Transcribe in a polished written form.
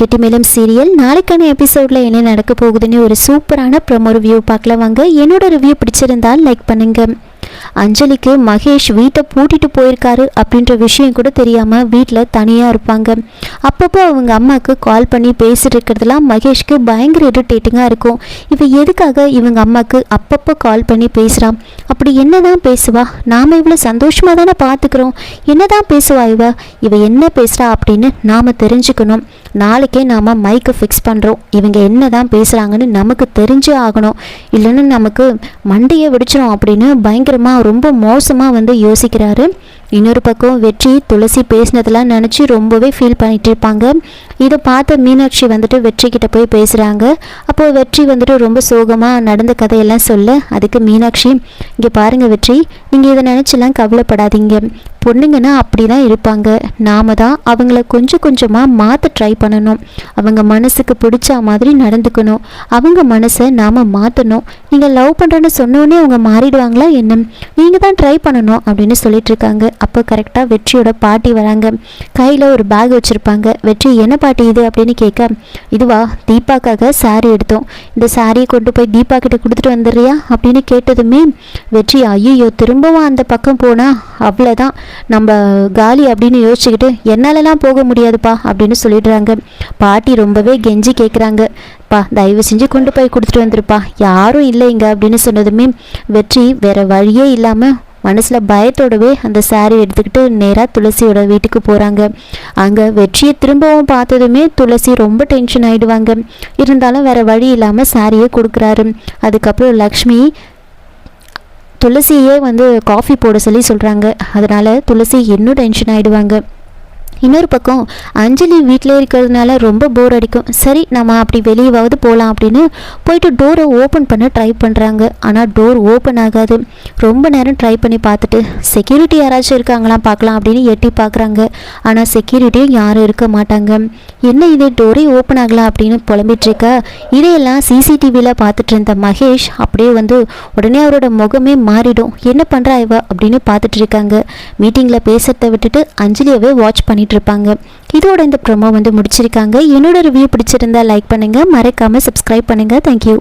கெட்டிமேளம் serial நாளைக்கான எபிசோடில் என்ன நடக்க போகுதுன்னு ஒரு சூப்பரான ப்ரோமோ ரிவ்யூ பார்க்கலாம் வாங்க. என்னோட ரிவ்யூ பிடிச்சிருந்தால் லைக் பண்ணுங்கள். அஞ்சலிக்கு மகேஷ் வீட்டை பூட்டிட்டு போயிருக்காரு அப்படின்ற விஷயம் கூட தெரியாமல் வீட்டில் தனியாக இருப்பாங்க. அப்பப்போ அவங்க அம்மாவுக்கு கால் பண்ணி பேசிட்டு இருக்கிறதுலாம் மகேஷ்க்கு பயங்கர இரிட்டேட்டிங்காக இருக்கும். எதுக்காக இவங்க அம்மாவுக்கு அப்பப்போ கால் பண்ணி பேசுகிறான்? அப்படி என்னதான் பேசுவா? நாம் இவ்வளோ சந்தோஷமாக தானே பார்த்துக்கிறோம். என்னதான் பேசுவா இவ என்ன பேசுகிறா அப்படின்னு நாம் தெரிஞ்சுக்கணும். நாளைக்கே நாம் மைக்கை ஃபிக்ஸ் பண்ணுறோம். இவங்க என்ன தான் பேசுகிறாங்கன்னு நமக்கு தெரிஞ்சே ஆகணும். இல்லைன்னு நமக்கு மண்டையை வெடிச்சிடும் அப்படின்னு பயங்கரமாக ரொம்ப மோசமாக யோசிக்கிறாரு. இன்னொரு பக்கம் வெற்றி துளசி பேசினதெல்லாம் நினச்சி ரொம்பவே ஃபீல் பண்ணிட்டு இருப்பாங்க. இதை பார்த்த மீனாட்சி வெற்றி கிட்ட போய் பேசுகிறாங்க. அப்போது வெற்றி ரொம்ப சோகமாக நடந்த கதையெல்லாம் சொல்ல, அதுக்கு மீனாட்சி, இங்கே பாருங்கள் வெற்றி, நீங்கள் இதை நினச்செல்லாம் கவலைப்படாதீங்க. பொண்ணுங்கன்னா அப்படி தான் இருப்பாங்க. நாம தான் அவங்கள கொஞ்சம் கொஞ்சமாக மாற்ற ட்ரை பண்ணணும். அவங்க மனசுக்கு பிடிச்ச மாதிரி நடந்துக்கணும். அவங்க மனசை நாம் மாற்றணும். நீங்கள் லவ் பண்ணுறேன்னு சொன்னோன்னே அவங்க மாறிடுவாங்களா என்ன? நீங்கள் தான் ட்ரை பண்ணணும் அப்படின்னு சொல்லிட்டு இருக்காங்க. அப்போ கரெக்டாக வெற்றியோட பாட்டி வராங்க. கையில் ஒரு பேக் வச்சுருப்பாங்க. வெற்றி, என்ன பாட்டி இது அப்படின்னு கேட்க, இதுவா, தீபாக்காக சாரி எடுத்தோம். இந்த சாரியை கொண்டு போய் தீபா கிட்ட கொடுத்துட்டு வந்துடுறியா அப்படின்னு கேட்டதுமே வெற்றி, ஐயோ திரும்பவும் அந்த பக்கம் போனால் அவ்வளோதான், நம்ம காலி அப்படின்னு யோசிச்சுக்கிட்டு, என்னாலலாம் போக முடியாதுப்பா அப்படின்னு சொல்லிடுறாங்க. பாட்டி ரொம்பவே கெஞ்சி கேட்குறாங்க, பா தயவு செஞ்சு கொண்டு போய் கொடுத்துட்டு வந்துருப்பா, யாரும் இல்லைங்க அப்படின்னு சொன்னதுமே வெற்றி வேற வழியே இல்லாமல் மனசில் பயத்தோடவே அந்த சாரி எடுத்துக்கிட்டு நேராக துளசியோட வீட்டுக்கு போகிறாங்க. அங்கே வெற்றியை திரும்பவும் பார்த்ததுமே துளசி ரொம்ப டென்ஷன் ஆகிடுவாங்க. இருந்தாலும் வேற வழி இல்லாமல் சாரியை கொடுக்குறாரு. அதுக்கப்புறம் லக்ஷ்மி துளசியே காஃபி போட சொல்லி சொல்கிறாங்க. அதனால் துளசி இன்னும் டென்ஷன் ஆகிடுவாங்க. இன்னொரு பக்கம் அஞ்சலி வீட்டிலே இருக்கிறதுனால ரொம்ப போர் அடிக்கும். சரி நம்ம அப்படி வெளியவாவது போகலாம் அப்படின்னு போயிட்டு டோரை ஓப்பன் பண்ண ட்ரை பண்ணுறாங்க. ஆனால் டோர் ஓப்பன் ஆகாது. ரொம்ப நேரம் ட்ரை பண்ணி பார்த்துட்டு செக்யூரிட்டி யாராச்சும் இருக்காங்களாம் பார்க்கலாம் அப்படின்னு எட்டி பார்க்குறாங்க. ஆனால் செக்யூரிட்டியும் யாரும் இருக்க மாட்டாங்க. என்ன இது, டோரே ஓப்பன் ஆகலாம் அப்படின்னு புலம்பிட்டுருக்க. இதையெல்லாம் சிசிடிவியில் பார்த்துட்டு இருந்த மகேஷ் அப்படியே உடனே அவரோட முகமே மாறிடும். என்ன பண்ணுறா இவ அப்படின்னு பார்த்துட்டு இருக்காங்க. மீட்டிங்கில் பேசுறதை விட்டுட்டு அஞ்சலியவே வாட்ச் பண்ணிட்டு இருப்பாங்க. இதோட இந்த ப்ரோமோ முடிச்சிருக்காங்க. என்னோட ரிவ்யூ பிடிச்சிருந்தா லைக் பண்ணுங்க, மறக்காம சப்ஸ்கிரைப் பண்ணுங்க. தேங்க்யூ.